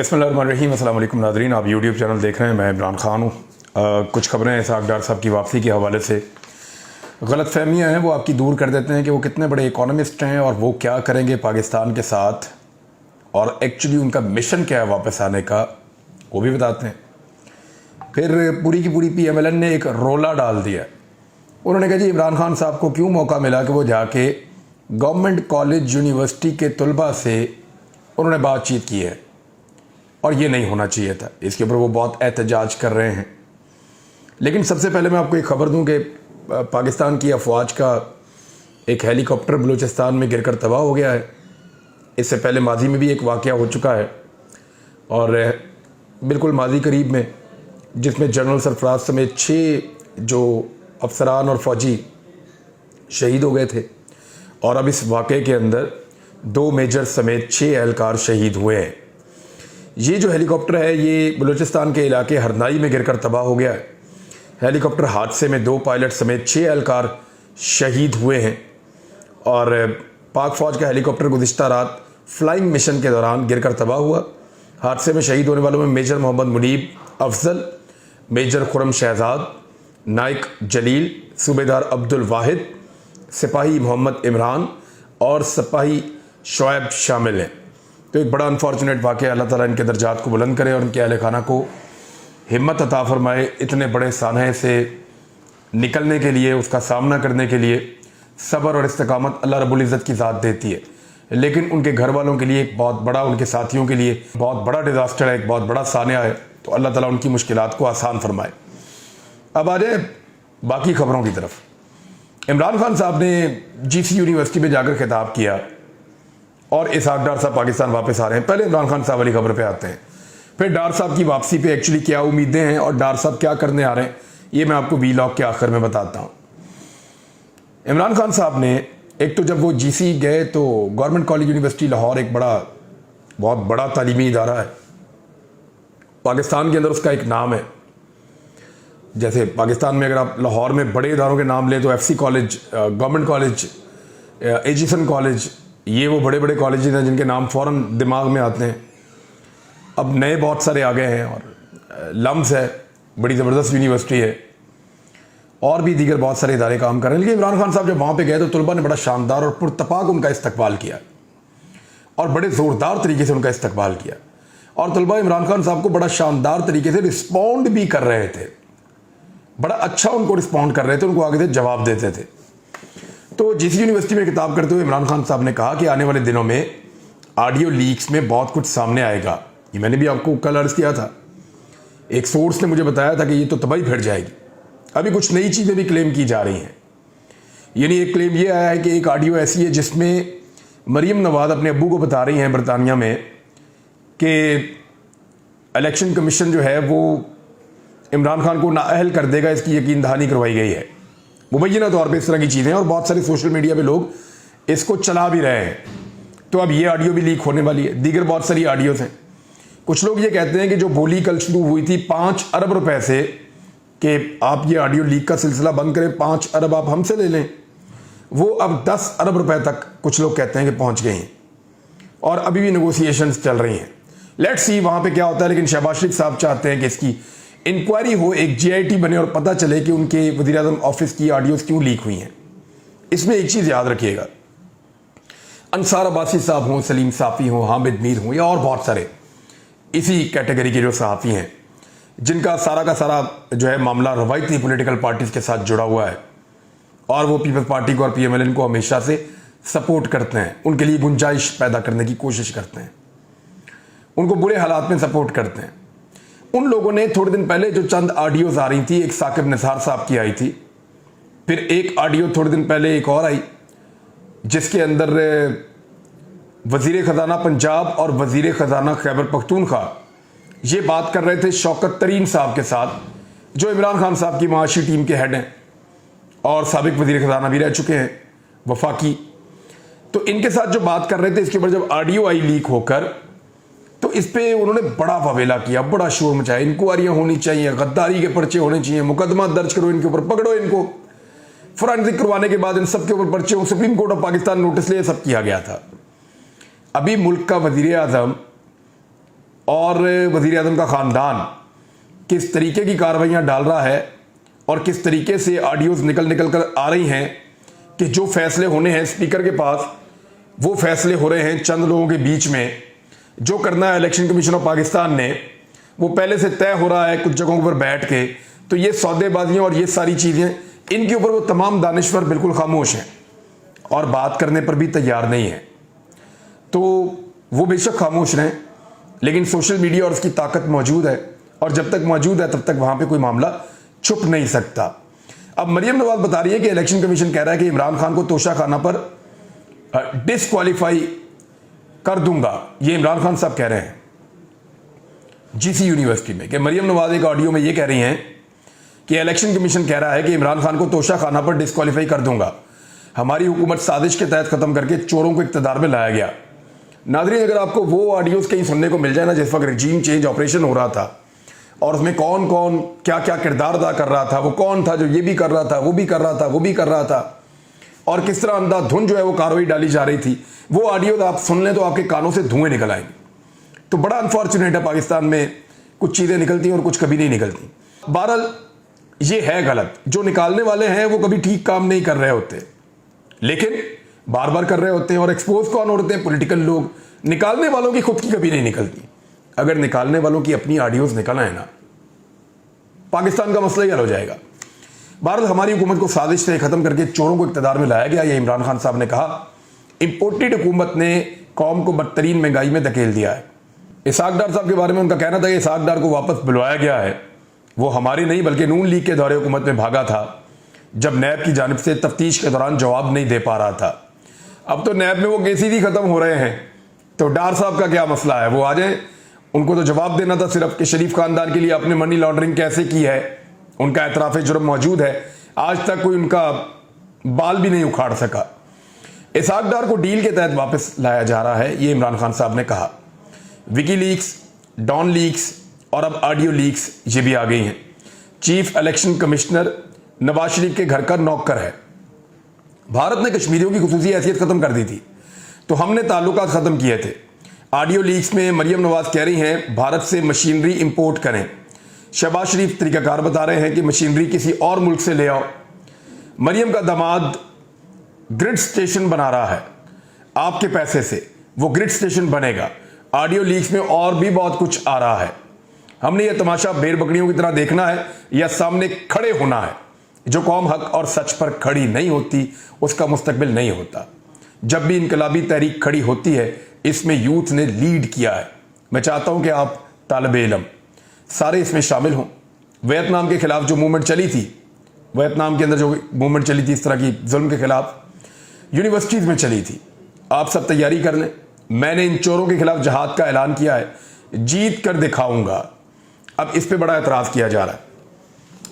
बिस्मिल्लाहिर्रहमानिर्रहीम। अस्सलाम वालेकुम नाज़रीन, आप यूट्यूब चैनल देख रहे हैं। मैं इमरान ख़ान हूँ। कुछ खबरें इसहाक़ डार साहब की वापसी के हवाले से गलतफहमियाँ हैं, वो आपकी दूर कर देते हैं कि वो कितने बड़े इकोनॉमिस्ट हैं और वो क्या करेंगे पाकिस्तान के साथ, और एक्चुअली उनका मिशन क्या है वापस आने का, वो भी बताते हैं। फिर पूरी की पूरी PMLN ने एक रोला डाल दिया। उन्होंने कहा जी इमरान खान साहब को क्यों मौका मिला कि वो जाके गवर्नमेंट कॉलेज यूनिवर्सिटी के तलबा से उन्होंने बातचीत की है, और ये नहीं होना चाहिए था। इसके ऊपर वो बहुत एहतजाज कर रहे हैं। लेकिन सबसे पहले मैं आपको एक खबर दूं कि पाकिस्तान की अफवाज का एक हेलीकॉप्टर बलूचिस्तान में गिरकर तबाह हो गया है। इससे पहले माजी में भी एक वाक़या हो चुका है, और बिल्कुल माजी करीब में, जिसमें जनरल सरफराज समेत 6 जो अफसरान और फ़ौजी शहीद हो गए थे, और अब इस वाक़े के अंदर 2 मेजर समेत 6 एहलकार शहीद हुए हैं। ये जो हेलीकॉप्टर है ये बलूचिस्तान के इलाके हरनाई में गिरकर तबाह हो गया है। हेलीकॉप्टर हादसे में 2 पायलट समेत 6 एहलकार शहीद हुए हैं, और पाक फ़ौज का हेलीकॉप्टर गुज़िश्ता रात फ्लाइंग मिशन के दौरान गिरकर तबाह हुआ। हादसे में शहीद होने वालों में मेजर मोहम्मद मुनीब अफजल, मेजर खुरम शहजाद, नाइक जलील, सूबेदार अब्दुल वाहिद, सिपाही मोहम्मद इमरान और सिपाही शोएब शामिल हैं। तो एक बड़ा अनफॉर्चुनेट वाक़या। अल्लाह ताला इनके दर्जात को बुलंद करे और उनके अहल खाना को हिम्मत अता फरमाए। इतने बड़े सानहे से निकलने के लिए, उसका सामना करने के लिए सब्र और इस्तिकामत अल्लाह रब्बुल इज़्ज़त की ज़ात देती है। लेकिन उनके घर वालों के लिए एक बहुत बड़ा, उनके साथियों के लिए बहुत बड़ा डिज़ास्टर है, एक बहुत बड़ा सान्या है। तो अल्लाह ताला उनकी मुश्किलात को आसान फरमाए। अब आ जाए बाकी खबरों की तरफ। इमरान खान साहब ने GC यूनिवर्सिटी में जाकर खिताब किया, और इसहाक़ डार साहब पाकिस्तान वापस आ रहे हैं। पहले इमरान खान साहब वाली खबर पे आते हैं, फिर डार साहब की वापसी पे एक्चुअली क्या उम्मीदें हैं और डार साहब क्या करने आ रहे हैं, ये मैं आपको वीलॉग के आखिर में बताता हूँ। इमरान खान साहब ने एक तो जब वो GC गए तो गवर्नमेंट कॉलेज यूनिवर्सिटी लाहौर एक बहुत बड़ा तालीमी इदारा है पाकिस्तान के अंदर, उसका एक नाम है। जैसे पाकिस्तान में अगर आप लाहौर में बड़े इदारों के नाम लें तो FC college, government college, Aitchison college, ये वो बड़े बड़े कॉलेज हैं जिनके नाम फ़ौरन दिमाग में आते हैं। अब नए बहुत सारे आ गए हैं, और लम्स है, बड़ी ज़बरदस्त यूनिवर्सिटी है, और भी दीगर बहुत सारे इदारे काम कर रहे हैं। लेकिन इमरान खान साहब जब वहाँ पे गए तो तलबा ने बड़ा शानदार और पुरतपाक उनका इस्तकबाल किया, और बड़े ज़ोरदार तरीके से उनका इस्तकबाल किया, और तलबा इमरान खान साहब को बड़ा शानदार तरीके से रिस्पॉन्ड भी कर रहे थे। बड़ा अच्छा उनको रिस्पॉन्ड कर रहे थे, उनको आगे से जवाब देते थे। तो GC यूनिवर्सिटी में खिताब करते हुए इमरान खान साहब ने कहा कि आने वाले दिनों में ऑडियो लीक्स में बहुत कुछ सामने आएगा। ये मैंने भी आपको कल अर्ज किया था। एक सोर्स ने मुझे बताया था कि ये तो तबाही फिर जाएगी। अभी कुछ नई चीज़ें भी क्लेम की जा रही हैं। यानी एक क्लेम ये आया है कि एक ऑडियो ऐसी है जिसमें मरीम नवाज अपने अब्बू को बता रही हैं बरतानिया में कि इलेक्शन कमीशन जो है वो इमरान खान को नाअहल कर देगा, इसकी यकीन दहानी करवाई गई है। मुबैना तौर पे इस तरह की चीज़ें, और बहुत सारे सोशल मीडिया पे लोग इसको चला भी रहे हैं। तो अब ये ऑडियो भी लीक होने वाली है। दीगर बहुत सारी ऑडियोज़ हैं। कुछ लोग ये कहते हैं कि जो बोली कल शुरू हुई थी 5 अरब रुपए से, कि आप ये ऑडियो लीक का सिलसिला बंद करें, 5 अरब आप हमसे ले लें, वो अब 10 अरब रुपए तक कुछ लोग कहते हैं कि पहुँच गए हैं, और अभी भी नेगोशिएशंस चल रही हैं। लेट्स सी वहाँ पर क्या होता है। लेकिन शहबाज शरीफ साहब चाहते हैं कि इसकी इंक्वायरी हो, एक GIT बने, और पता चले कि उनके वज़ीर-ए-आज़म ऑफिस की ऑडियोज़ क्यों लीक हुई हैं। इसमें एक चीज़ याद रखिएगा, अंसार अब्बासी साहब हों, सलीम साफ़ी हों, हामिद मीर हों, या और बहुत सारे इसी कैटेगरी के जो सहाफ़ी हैं जिनका सारा का सारा जो है मामला रवायती पॉलिटिकल पार्टीज़ के साथ जुड़ा हुआ है, और वो पीपल्स पार्टी को और PMLN को हमेशा से सपोर्ट करते हैं, उनके लिए गुंजाइश पैदा करने की कोशिश करते हैं, उनको बुरे हालात में सपोर्ट करते हैं। उन लोगों ने थोड़े दिन पहले जो चंद ऑडियोज आ रही थी, एक साकिब निसार साहब की आई थी, फिर एक ऑडियो थोड़े दिन पहले एक और आई जिसके अंदर वज़ीर ख़जाना पंजाब और वज़ीर ख़जाना खैबर पख्तूनख्वा ये बात कर रहे थे शौकत तरीन साहब के साथ, जो इमरान खान साहब की माशी टीम के हेड हैं और साबिक वज़ीर ख़जाना भी रह चुके हैं वफाकी। तो इनके साथ जो बात कर रहे थे, इसके ऊपर जब ऑडियो आई लीक होकर, तो इस पे उन्होंने बड़ा ववेला किया, बड़ा शोर मचाया। इंक्वायरियाँ होनी चाहिए, गद्दारी के पर्चे होने चाहिए, मुकदमा दर्ज करो इनके ऊपर, पकड़ो इनको, फोरेंसिक करवाने के बाद इन सब के ऊपर पर्चे, supreme court of Pakistan notice ले, सब किया गया था। अभी मुल्क का वज़ीर-ए-आज़म और वज़ीर आज़म का ख़ानदान किस तरीके की कार्रवाइयाँ डाल रहा है और किस तरीके से ऑडियोज़ निकल कर आ रही हैं कि जो फैसले होने हैं स्पीकर के पास वो फैसले हो रहे हैं चंद लोगों के बीच में। जो करना है इलेक्शन कमीशन ऑफ पाकिस्तान ने वो पहले से तय हो रहा है कुछ जगहों पर बैठ के। तो ये सौदेबाजियाँ और ये सारी चीज़ें, इनके ऊपर वो तमाम दानिश्वर बिल्कुल खामोश हैं और बात करने पर भी तैयार नहीं है। तो वो बेशक खामोश रहें, लेकिन सोशल मीडिया और उसकी ताकत मौजूद है और जब तक मौजूद है तब तक वहाँ पे कोई मामला छुप नहीं सकता। अब मरियम नवाज बता रही है कि इलेक्शन कमीशन कह रहा है कि इमरान खान को तोशा खाना पर डिसक्वालीफाई कर दूंगा। ये इमरान खान साहब कह रहे हैं जीसी यूनिवर्सिटी में, कि मरियम नवाज एक ऑडियो में ये कह रही हैं कि इलेक्शन कमीशन कह रहा है कि इमरान खान को तोशा खाना पर डिसक्वालीफाई कर दूंगा। हमारी हुकूमत साजिश के तहत ख़त्म करके चोरों को इक़्तिदार में लाया गया। नाज़रीन, अगर आपको वो ऑडियोज़ कहीं सुनने को मिल जाए ना जिस वक्त रजीम चेंज ऑपरेशन हो रहा था और उसमें कौन कौन क्या क्या किरदार अदा कर रहा था, वो कौन था जो ये भी कर रहा था, वो भी कर रहा था, वो भी कर रहा था, और किस तरह अंधाधुंध जो है वो कार्रवाई डाली जा रही थी, वो ऑडियो आप सुन लें तो आपके कानों से धुएं निकल आएंगे। तो बड़ा अनफॉर्चुनेट है, पाकिस्तान में कुछ चीज़ें निकलती हैं और कुछ कभी नहीं निकलती। बहरहाल ये है गलत, जो निकालने वाले हैं वो कभी ठीक काम नहीं कर रहे होते, लेकिन बार बार कर रहे होते हैं। और एक्सपोज कौन होते हैं? पॉलिटिकल लोग। निकालने वालों की खुद की कभी नहीं निकलती। अगर निकालने वालों की अपनी ऑडियोज निकल आए ना, पाकिस्तान का मसला ही हल हो जाएगा। भारत हमारी हुकूमत को साजिश से खत्म करके चोरों को इक़्तिदार में लाया गया, यह इमरान खान साहब ने कहा। इंपोर्टेड हुकूमत ने कौम को बदतरीन महंगाई में धकेल दिया है। इसहाक डार साहब के बारे में उनका कहना था कि इसहाक डार को वापस बुलवाया गया है। वो हमारी नहीं बल्कि नून लीग के दौरे हुकूमत में भागा था जब नैब की जानिब से तफ्तीश के दौरान जवाब नहीं दे पा रहा था। अब तो नैब में वो केसेस ही खत्म हो रहे हैं, तो डार साहब का क्या मसला है? वो आ जाए, उनको तो जवाब देना था सिर्फ कि शरीफ खानदान के लिए आपने मनी लॉन्ड्रिंग कैसे की है। उनका एतराफ़ जुर्म मौजूद है, आज तक कोई उनका बाल भी नहीं उखाड़ सका। इसहाक डार को डील के तहत वापस लाया जा रहा है, ये इमरान खान साहब ने कहा। विकी लीक्स, डॉन लीक्स और अब ऑडियो लीक्स ये भी आ गई हैं। Chief election commissioner Nawaz Sharif के घर का नौकर है। भारत ने कश्मीरियों की खुसूसी हैसियत खत्म कर दी थी तो हमने ताल्लुकात खत्म किए थे। ऑडियो लीक्स में मरियम नवाज कह रही हैं भारत से मशीनरी इंपोर्ट करें। शहबाज शरीफ तरीकाकार बता रहे हैं कि मशीनरी किसी और मुल्क से ले आओ। मरियम का दामाद ग्रिड स्टेशन बना रहा है आपके पैसे से, वो ग्रिड स्टेशन बनेगा। ऑडियो लीक्स में और भी बहुत कुछ आ रहा है। हमने ये तमाशा भेड़ बकरियों की तरह देखना है या सामने खड़े होना है। जो कौम हक और सच पर खड़ी नहीं होती उसका मुस्तकबिल नहीं होता। जब भी इनकलाबी तहरीक खड़ी होती है इसमें यूथ ने लीड किया है। मैं चाहता हूं कि आप तालिबे इल्म सारे इसमें शामिल हों। वियतनाम के खिलाफ जो मूवमेंट चली थी, वियतनाम के अंदर जो मूवमेंट चली थी इस तरह की जुल्म के खिलाफ, यूनिवर्सिटीज़ में चली थी। आप सब तैयारी कर लें। मैंने इन चोरों के खिलाफ जहाद का ऐलान किया है, जीत कर दिखाऊंगा। अब इस पे बड़ा एतराज़ किया जा रहा है।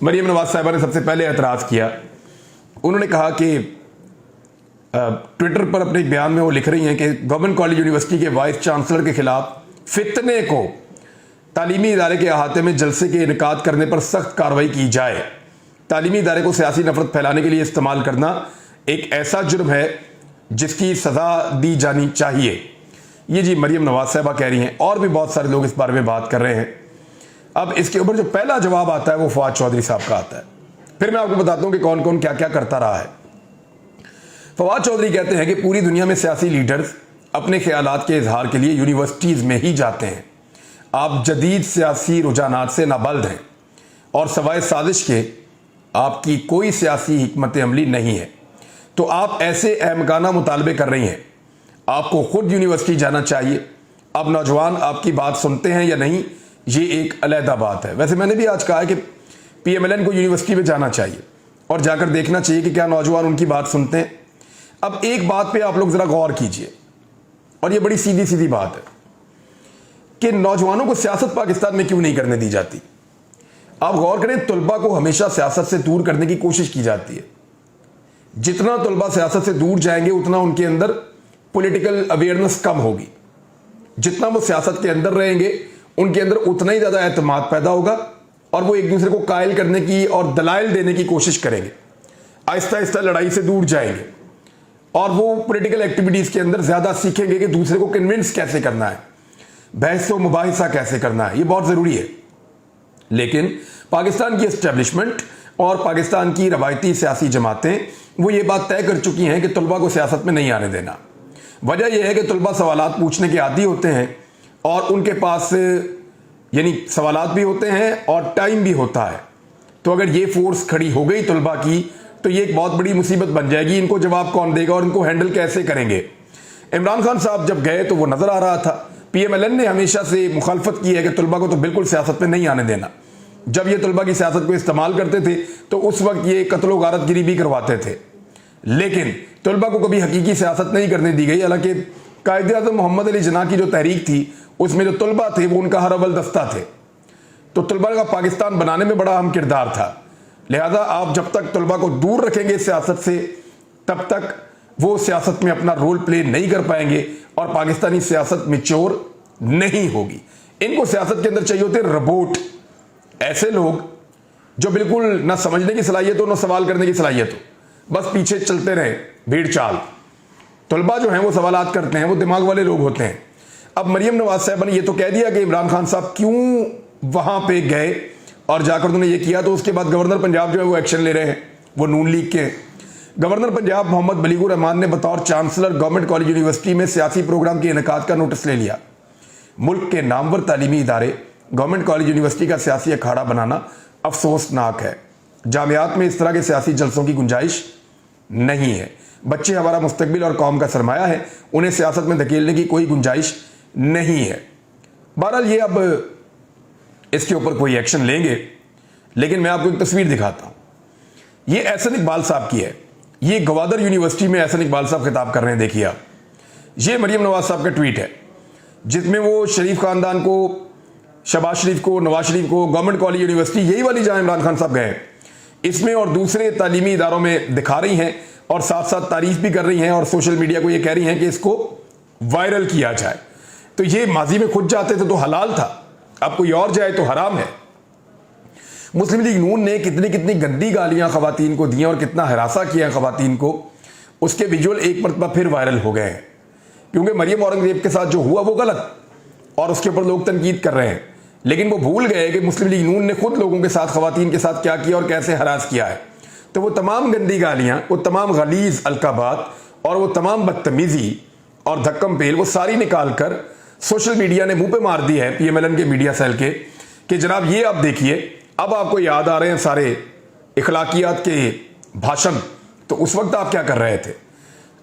मरियम नवाज साहिबा ने सबसे पहले एतराज़ किया। उन्होंने कहा कि ट्विटर पर अपने बयान में वो लिख रही हैं कि गवर्नमेंट कॉलेज यूनिवर्सिटी के वाइस चांसलर के खिलाफ फितने को तालीमी इदारे के अहाते में जलसे के इनकाद करने पर सख्त कार्रवाई की जाए। तालीमी इदारे को सियासी नफरत फैलाने के लिए इस्तेमाल करना एक ऐसा जुर्म है जिसकी सज़ा दी जानी चाहिए। ये जी मरियम नवाज साहिबा कह रही हैं, और भी बहुत सारे लोग इस बारे में बात कर रहे हैं। अब इसके ऊपर जो पहला जवाब आता है वो फवाद चौधरी साहब का आता है। फिर मैं आपको बताता हूं कि कौन कौन क्या क्या करता रहा है। फवाद चौधरी कहते हैं कि पूरी दुनिया में सियासी लीडर्स अपने ख्यालात के इजहार के लिए यूनिवर्सिटीज़ में ही जाते हैं। आप जदीद सियासी रुझानात से नाबल्द हैं और सवाए साजिश के आपकी कोई सियासी हिकमत अमली नहीं है, तो आप ऐसे अहमकाना मुतालबे कर रही हैं। आपको खुद यूनिवर्सिटी जाना चाहिए। अब नौजवान आपकी बात सुनते हैं या नहीं ये एक अलहदा बात है। वैसे मैंने भी आज कहा है कि PMLN को यूनिवर्सिटी में जाना चाहिए और जाकर देखना चाहिए कि क्या नौजवान उनकी बात सुनते हैं। अब एक बात पे आप लोग ज़रा गौर कीजिए, और ये बड़ी सीधी सीधी बात है कि नौजवानों को सियासत पाकिस्तान में क्यों नहीं करने दी जाती। आप गौर करें, तलबा को हमेशा सियासत से दूर करने की कोशिश की जाती है। जितना तलबा सियासत से दूर जाएंगे उतना उनके अंदर पॉलिटिकल अवेयरनेस कम होगी। जितना वो सियासत के अंदर रहेंगे उनके अंदर उतना ही ज़्यादा एतमाद पैदा होगा और वो एक दूसरे को कायल करने की और दलाइल देने की कोशिश करेंगे। आहिस्ता आहिस्ता लड़ाई से दूर जाएंगे और वो पॉलिटिकल एक्टिविटीज़ के अंदर ज़्यादा सीखेंगे कि दूसरे को कन्विंस कैसे करना है। बहस व मुबाहिसा कैसे करना है, ये बहुत ज़रूरी है। लेकिन पाकिस्तान की एस्टेब्लिशमेंट और पाकिस्तान की रवायती सियासी जमातें वो ये बात तय कर चुकी हैं कि तलबा को सियासत में नहीं आने देना। वजह यह है कि तलबा सवालात पूछने के आदी होते हैं और उनके पास यानी सवालात भी होते हैं और टाइम भी होता है। तो अगर ये फोर्स खड़ी हो गई तलबा की तो ये एक बहुत बड़ी मुसीबत बन जाएगी। इनको जवाब कौन देगा और इनको हैंडल कैसे करेंगे? इमरान खान साहब जब गए तो वो नज़र आ रहा था। PMLN ने हमेशा से मुखालफत की है कि तलबा को तो बिल्कुल सियासत में नहीं आने देना। जब ये तलबा की सियासत को इस्तेमाल करते थे तो उस वक्त ये कत्ल व गारतगिरी भी करवाते थे, लेकिन तलबा को कभी हकीकी सियासत नहीं करने दी गई। हालांकि कायद-ए-आज़म मोहम्मद अली जिन्ना की जो तहरीक थी उसमें जो तलबा थे वो उनका हर अव्वल दस्ता थे। तो तलबा का पाकिस्तान बनाने में बड़ा अहम किरदार था। लिहाजा आप जब तक तलबा को दूर रखेंगे सियासत से तब तक वो सियासत में अपना रोल प्ले नहीं कर पाएंगे और पाकिस्तानी सियासत मैच्योर नहीं होगी। इनको सियासत के अंदर चाहिए होते रोबोट, ऐसे लोग जो बिल्कुल ना समझने की सलाहियत हो ना सवाल करने की सलाहियत हो, बस पीछे चलते रहे भीड़ चाल। तलबा जो हैं वो सवालात करते हैं, वो दिमाग वाले लोग होते हैं। अब मरियम नवाज साहब ने ये तो कह दिया कि इमरान खान साहब क्यों वहां पे गए और जाकर उन्होंने ये किया, तो उसके बाद गवर्नर पंजाब जो है वो एक्शन ले रहे हैं, वो नून लीग के। गवर्नर पंजाब मोहम्मद बलीगुर रहमान ने बतौर चांसलर गवर्नमेंट कॉलेज यूनिवर्सिटी में सियासी प्रोग्राम के इनेकाद का नोटिस ले लिया। मुल्क के नामवर तालीमी इदारे गवर्नमेंट कॉलेज यूनिवर्सिटी का सियासी अखाड़ा बनाना अफसोसनाक है। जामियात में इस तरह के सियासी जलसों की गुंजाइश नहीं है। बच्चे हमारा मुस्तकबिल और कौम का सरमाया है, उन्हें सियासत में धकेलने की कोई गुंजाइश नहीं है। बहरहाल ये अब इसके ऊपर कोई एक्शन लेंगे, लेकिन मैं आपको एक तस्वीर दिखाता हूं। ये एहसन इकबाल साहब की है। ये गवादर यूनिवर्सिटी में एहसन इकबाल साहब खिताब कर रहे हैं। देखिए आप, ये मरियम नवाज साहब का ट्वीट है जिसमें वो शरीफ खानदान को, शहबाज शरीफ को, नवाज शरीफ को, गवर्नमेंट कॉलेज यूनिवर्सिटी, यही वाली जहां इमरान खान साहब गए, इसमें और दूसरे तालीमी इदारों में दिखा रही हैं और साथ साथ तारीफ भी कर रही हैं और सोशल मीडिया को ये कह रही हैं कि इसको वायरल किया जाए। तो ये माजी में खुद जाते थे तो हलाल था, अब कोई और जाए तो हराम है। मुस्लिम लीग नून ने कितनी कितनी गंदी गालियां खवातीन को दी और कितना हरासा किया खवातीन को, उसके विजुअल एक मरतबा फिर वायरल हो गए हैं। क्योंकि मरियम औरंगजेब के साथ जो हुआ वो गलत और उसके ऊपर लोग तनकीद कर रहे हैं, लेकिन वो भूल गए कि मुस्लिम लीग नून ने खुद लोगों के साथ, खवातीन के साथ क्या किया और कैसे हरास किया है। तो वो तमाम गंदी गालियां, वो तमाम गलीज अलकाबात और वो तमाम बदतमीजी और धक्कम पेल वो सारी निकाल कर सोशल मीडिया ने मुंह पे मार दी है PMLN के मीडिया सेल के कि जनाब ये आप देखिए, अब आपको याद आ रहे हैं सारे इखलाकियात के भाषण, तो उस वक्त आप क्या कर रहे थे।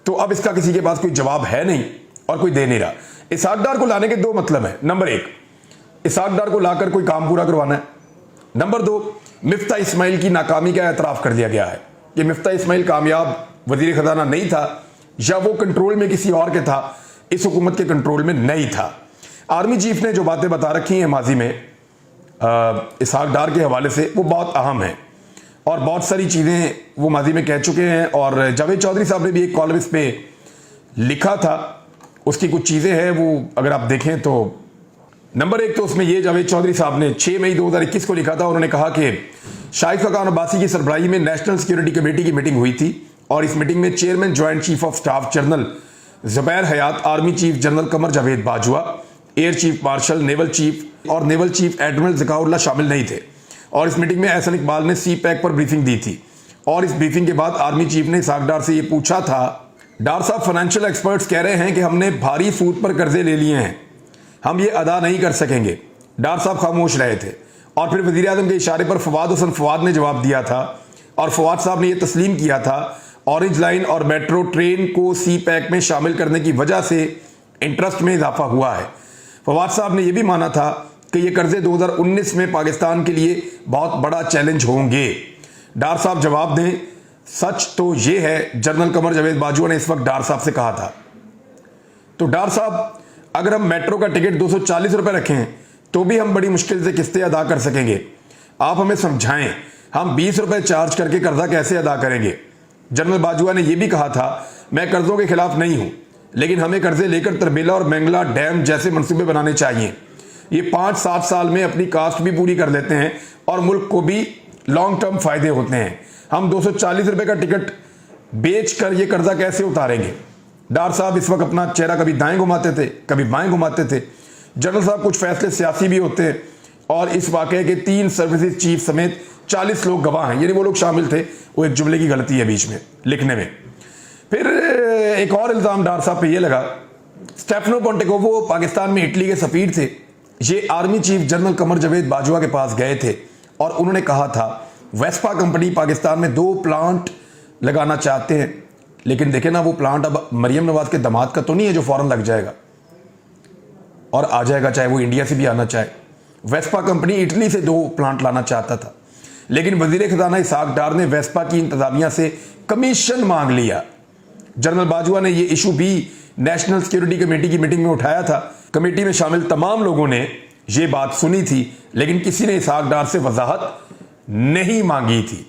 तो अब इसका किसी के पास कोई जवाब है नहीं और कोई दे नहीं रहा। इसहाक डार को लाने के दो मतलब है। नंबर एक, इसहाक डार को लाकर कोई काम पूरा करवाना है। नंबर दो, मिफ्ता इस्माइल की नाकामी का एतराफ़ कर दिया गया है कि मिफ्ता इस्माइल कामयाब वजीर खजाना नहीं था या वो कंट्रोल में किसी और के था, इस हुकूमत के कंट्रोल में नहीं था। आर्मी चीफ ने जो बातें बता रखी हैं माजी में इसहाक डार के हवाले से, वो बहुत अहम है और बहुत सारी चीज़ें वो माजी में कह चुके हैं। और जावेद चौधरी साहब ने भी एक कॉलम इस पे लिखा था, उसकी कुछ चीज़ें हैं वो अगर आप देखें तो। नंबर एक तो उसमें ये जावेद चौधरी साहब ने 6 मई 2021 को लिखा था। उन्होंने कहा कि शाइस्ता खान अब्बासी की सरबराही में नेशनल सिक्योरिटी कमेटी की मीटिंग हुई थी और इस मीटिंग में chairman joint chief of staff general Zubair Hayat, army chief general Qamar Javed Bajwa, air chief marshal, naval chief और नेवल चीफ एडमिरल ज़काउल्लाह शामिल नहीं थे। और इस मीटिंग में एहसन इकबाल ने CPAC पर ब्रीफिंग दी थी और इस ब्रीफिंग के बाद आर्मी चीफ ने इसहाक डार से ये पूछा था, डार साहब फाइनेंशियल एक्सपर्ट्स कह रहे हैं कि हमने भारी सूद पर कर्जे ले लिए हैं, हम ये अदा नहीं कर सकेंगे। डार साहब खामोश रहे थे और फिर वज़ीर आज़म के इशारे पर फवाद हुसैन फवाद ने जवाब दिया था और फवाद साहब ने यह तस्लीम किया था ऑरेंज लाइन और मेट्रो ट्रेन को CPAC में शामिल करने की वजह से इंटरेस्ट में इजाफा हुआ है। फवाद साहब ने यह भी माना था कि ये कर्जे 2019 में पाकिस्तान के लिए बहुत बड़ा चैलेंज होंगे। डार साहब जवाब दें। सच तो ये है, जनरल कमर जावेद बाजवा ने इस वक्त डार साहब से कहा था। तो डार साहब, अगर हम मेट्रो का टिकट 240 रुपए रखें तो भी हम बड़ी मुश्किल से किस्तें अदा कर सकेंगे। आप हमें समझाएं, हम 20 रुपए चार्ज करके कर्जा कैसे अदा करेंगे। जनरल बाजवा ने यह भी कहा था, मैं कर्जों के खिलाफ नहीं हूं, लेकिन हमें कर्जे लेकर तरबेला और मैंगला डैम जैसे मंसूबे बनाने चाहिए। ये 5-7 साल में अपनी कास्ट भी पूरी कर लेते हैं और मुल्क को भी लॉन्ग टर्म फायदे होते हैं। हम 240 रुपए का टिकट बेच कर ये कर्जा कैसे उतारेंगे। डार साहब इस वक्त अपना चेहरा कभी दाएं घुमाते थे, कभी बाएं घुमाते थे। जनरल साहब कुछ फैसले सियासी भी होते हैं और इस वाकये के 3 सर्विसेज चीफ समेत 40 लोग गवाह हैं, यानी वो लोग शामिल थे। वो एक जुमले की गलती है बीच में लिखने में। फिर एक और इल्ज़ाम डार साहब पे ये लगा, स्टेफनो पोंटेकोवो पाकिस्तान में इटली के सफीर थे। ये army chief general Qamar Javed Bajwa के पास गए थे और उन्होंने कहा था वेस्पा कंपनी पाकिस्तान में 2 प्लांट लगाना चाहते हैं, लेकिन देखे ना वो प्लांट अब मरियम नवाज के दामाद का तो नहीं है जो फौरन लग जाएगा और आ जाएगा, चाहे वो इंडिया से भी आना चाहे। वेस्पा कंपनी इटली से 2 प्लांट लाना चाहता था, लेकिन वजीर खजाना इसहाक डार ने वेस्पा की इंतजामिया से कमीशन मांग लिया। जनरल बाजवा ने यह इशू भी नेशनल सिक्योरिटी कमेटी की मीटिंग में उठाया था। कमेटी में शामिल तमाम लोगों ने यह बात सुनी थी, लेकिन किसी ने इसहाक डार से वजाहत नहीं मांगी थी।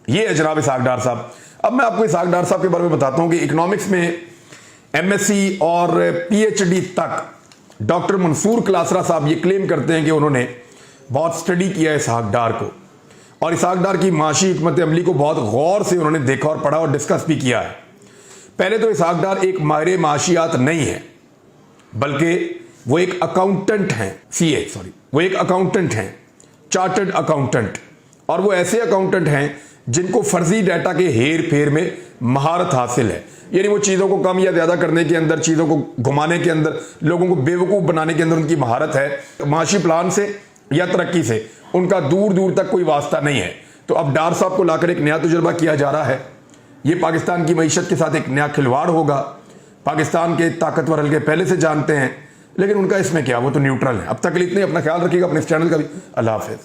ये है जनाब इसहाक डार साहब। अब मैं आपको इसहाक डार साहब के बारे में बताता हूं कि इकोनॉमिक्स में एमएससी और पीएचडी तक डॉक्टर मंसूर क्लासरा साहब ये क्लेम करते हैं कि उन्होंने बहुत स्टडी किया है इसहाक डार को, और इसहाक डार की माशी हिकमत अमली को बहुत गौर से उन्होंने देखा और पढ़ा और डिस्कस भी किया है। पहले तो इसहाक डार एक माहिर माशियात नहीं है, बल्कि वो एक अकाउंटेंट हैं, वो एक अकाउंटेंट हैं, चार्टर्ड अकाउंटेंट। और वो ऐसे अकाउंटेंट हैं जिनको फर्जी डाटा के हेर फेर में महारत हासिल है, यानी वो चीज़ों को कम या ज़्यादा करने के अंदर, चीज़ों को घुमाने के अंदर, लोगों को बेवकूफ़ बनाने के अंदर उनकी महारत है। माशी प्लान से या तरक्की से उनका दूर दूर तक कोई वास्ता नहीं है। तो अब डार साहब को लाकर एक नया तजुर्बा किया जा रहा है। ये पाकिस्तान की मईशत के साथ एक नया खिलवाड़ होगा। पाकिस्तान के ताकतवर हल्के पहले से जानते हैं, लेकिन उनका इसमें क्या, वो तो न्यूट्रल है। अब तक के लिए इतने, अपना ख्याल रखिएगा, अपने इस चैनल का भी। अल्लाह हाफिज़।